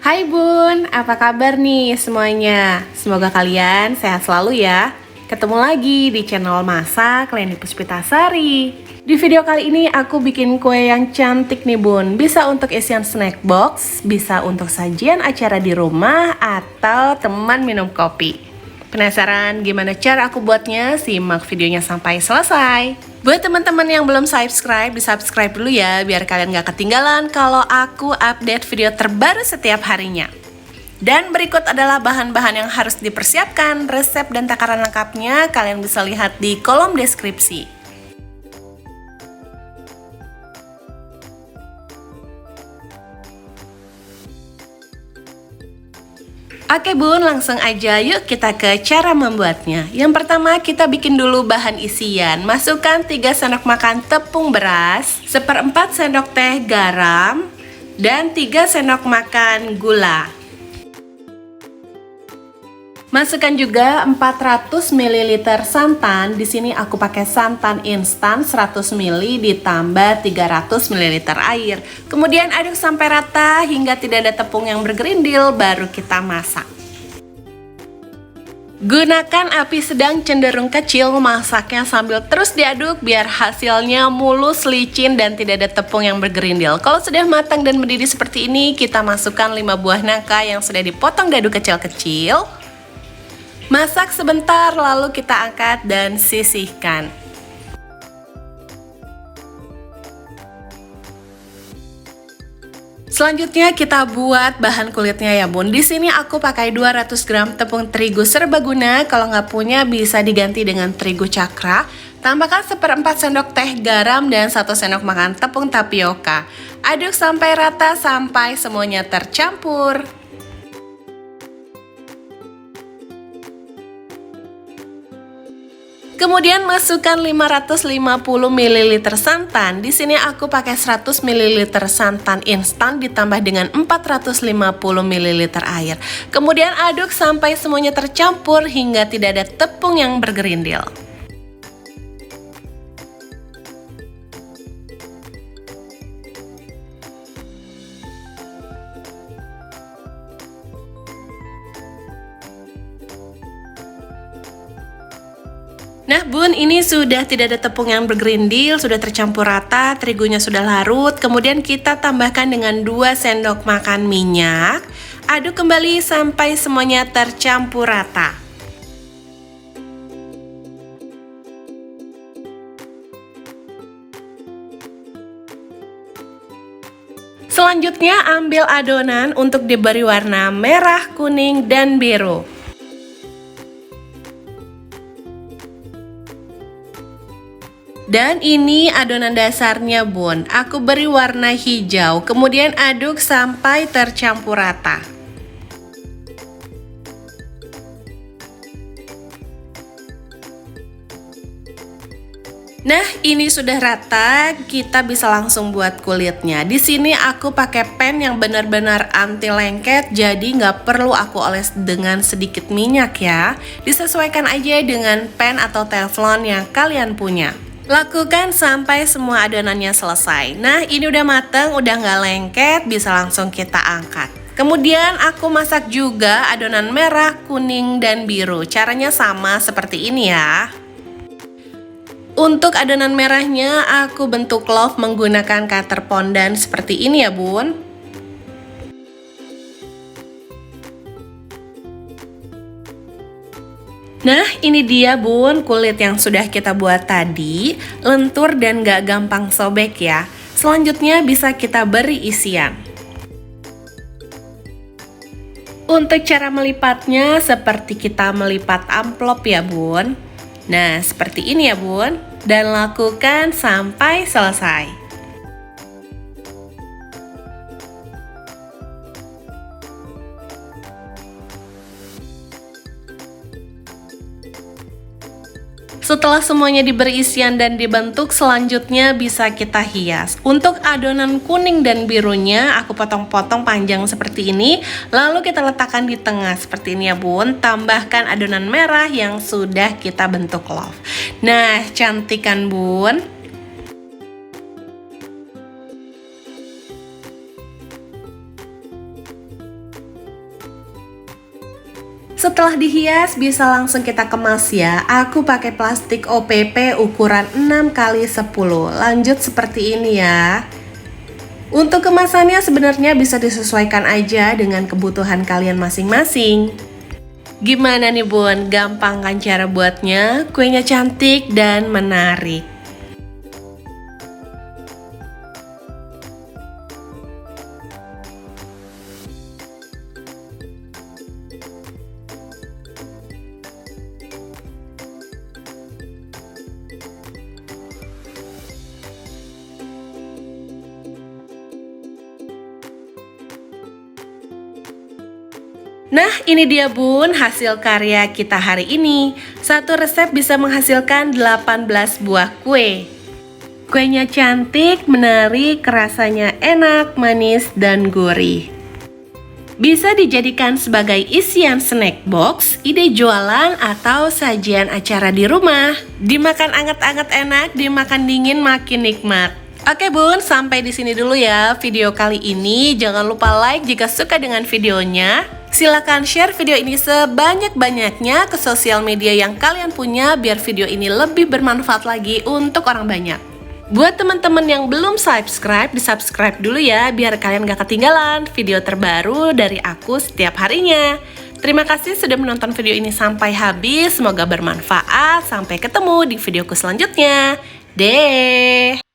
Hai Bun, apa kabar nih semuanya? Semoga kalian sehat selalu ya. Ketemu lagi di channel Masak Leni Puspitasari. Di video kali ini aku bikin kue yang cantik nih Bun. Bisa untuk isian snack box, bisa untuk sajian acara di rumah, atau teman minum kopi. Penasaran gimana cara aku buatnya? Simak videonya sampai selesai. Buat teman-teman yang belum subscribe, di-subscribe dulu ya, biar kalian gak ketinggalan kalau aku update video terbaru setiap harinya. Dan berikut adalah bahan-bahan yang harus dipersiapkan. Resep dan takaran lengkapnya kalian bisa lihat di kolom deskripsi. Oke Bun, langsung aja yuk kita ke cara membuatnya. Yang pertama kita bikin dulu bahan isian. Masukkan 3 sendok makan tepung beras, 1/4 sendok teh garam, dan 3 sendok makan gula. Masukkan juga 400 ml santan. Di sini aku pakai santan instan 100 ml ditambah 300 ml air. Kemudian aduk sampai rata hingga tidak ada tepung yang bergerindil, baru kita masak. Gunakan api sedang cenderung kecil, masaknya sambil terus diaduk biar hasilnya mulus, licin, dan tidak ada tepung yang bergerindil. Kalau sudah matang dan mendidih seperti ini, kita masukkan 5 buah nangka yang sudah dipotong dadu kecil-kecil. Masak sebentar lalu kita angkat dan sisihkan. Selanjutnya kita buat bahan kulitnya ya Bun. Di sini aku pakai 200 gram tepung terigu serbaguna. Kalau nggak punya bisa diganti dengan terigu cakra. Tambahkan 1/4 sendok teh garam dan 1 sendok makan tepung tapioka. Aduk sampai rata sampai semuanya tercampur. Kemudian masukkan 550 ml santan. Di sini aku pakai 100 ml santan instan ditambah dengan 450 ml air. Kemudian aduk sampai semuanya tercampur hingga tidak ada tepung yang bergerindil. Nah Bun, ini sudah tidak ada tepung yang bergerindil, sudah tercampur rata, terigunya sudah larut. Kemudian kita tambahkan dengan 2 sendok makan minyak. Aduk kembali sampai semuanya tercampur rata. Selanjutnya ambil adonan untuk diberi warna merah, kuning, dan biru. Dan ini adonan dasarnya Bun, aku beri warna hijau, kemudian aduk sampai tercampur rata. Nah, ini sudah rata, kita bisa langsung buat kulitnya. Di sini aku pakai pen yang benar-benar anti lengket, jadi nggak perlu aku oles dengan sedikit minyak ya. Disesuaikan aja dengan pen atau teflon yang kalian punya. Lakukan sampai semua adonannya selesai. Nah, ini udah mateng, udah nggak lengket, bisa langsung kita angkat. Kemudian aku masak juga adonan merah, kuning, dan biru. Caranya sama seperti ini ya. Untuk adonan merahnya aku bentuk love menggunakan cutter pondan seperti ini ya Bun. Nah, ini dia Bun, kulit yang sudah kita buat tadi, lentur dan gak gampang sobek ya. Selanjutnya bisa kita beri isian. Untuk cara melipatnya seperti kita melipat amplop ya Bun. Nah, seperti ini ya Bun, dan lakukan sampai selesai. Setelah semuanya diberi isian dan dibentuk, selanjutnya bisa kita hias. Untuk adonan kuning dan birunya aku potong-potong panjang seperti ini, lalu kita letakkan di tengah seperti ini ya Bun. Tambahkan adonan merah yang sudah kita bentuk love. Nah, cantik kan Bun? Setelah dihias bisa langsung kita kemas ya. Aku pakai plastik OPP ukuran 6x10. Lanjut seperti ini ya. Untuk kemasannya sebenarnya bisa disesuaikan aja dengan kebutuhan kalian masing-masing. Gimana nih bun, gampang kan cara buatnya? Kuenya cantik dan menarik. Nah, ini dia bun, hasil karya kita hari ini. Satu resep bisa menghasilkan 18 buah kue. Kuenya cantik, menarik, rasanya enak, manis, dan gurih. Bisa dijadikan sebagai isian snack box, ide jualan, atau sajian acara di rumah. Dimakan anget-anget enak, dimakan dingin makin nikmat. Oke bun, sampai di sini dulu ya video kali ini. Jangan lupa like jika suka dengan videonya. Silakan share video ini sebanyak-banyaknya ke sosial media yang kalian punya biar video ini lebih bermanfaat lagi untuk orang banyak. Buat teman-teman yang belum subscribe, di-subscribe dulu ya biar kalian gak ketinggalan video terbaru dari aku setiap harinya. Terima kasih sudah menonton video ini sampai habis, semoga bermanfaat. Sampai ketemu di videoku selanjutnya. Deh.